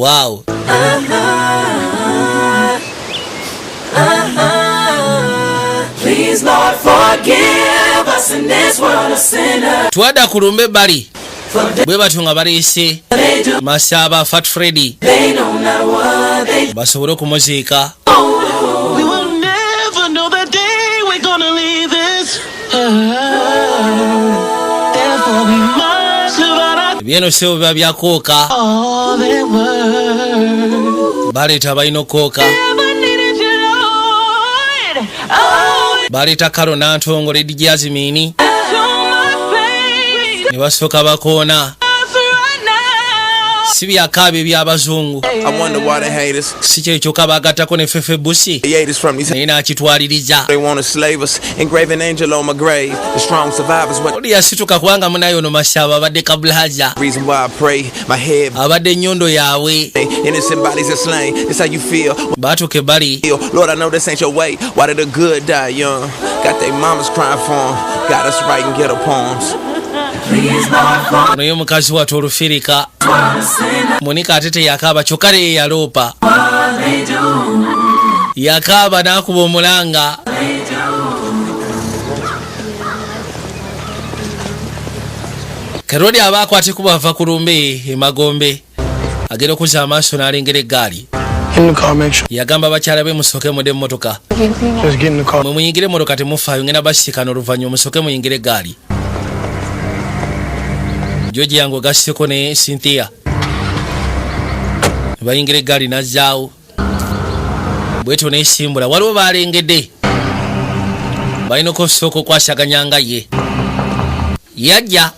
Wow. Please Lord forgive us in this world of sinners. Twada kulumbe bali. Bwe batunga balise Masaba Fat Freddy. They know not what they basobole kumuzika. We will never know the day we're gonna leave this. Therefore we must live out Byeno sebo biba byakoka. all they were. Baleta balina koka. Never needed you, Lord. Oh, Baleta Karo Nantongole DJ Azimini. so much pain. Ne basoka bakona. Right now. Si byakabe by'abazungu. I wonder why they hate us. Si kyekyo kabagattako ne Fefe Busi. They hate us from these. Naye n'akitwaliriza. They want to slave us. Engrave an angel on my grave. The strong survivors. What Oli yasituka kubanga munayo no Masaba abadde kabulaja. reason why I pray my head. Abadde nnyondo yaabwe. Innocent bodies are slain. This how you feel. Batuke bali. Lord, I know this ain't your way. Why did the good die young? Got their mamas crying for them. Got us writing ghetto poems. please Lord forgive Ono ye mukazi wa Tolufirika. us sinners. Monika atete yakaba kyokka naye yaloopa. What they do, Yakaba n'akuba omulanga. they do. Kerodi abakwate kubava ku lumbe emagombe. Agenda okuzza amaaso n'alengera eggaali. In the car, make sure. Yagamba bakyala be musooke mudde mmotoka. Just get in the car. Mwe muyingire emmotoka temufaayo ngenda basikana oluvannyuma musooke muyingire eggaali. Joji yangu ogasseko ne Cynthia. Bayingira eggaali n'azzaawo. Bwetyo n'esimbula waliwo baalengedde. Balina okusooka okwasaganya nga ye. Yajja.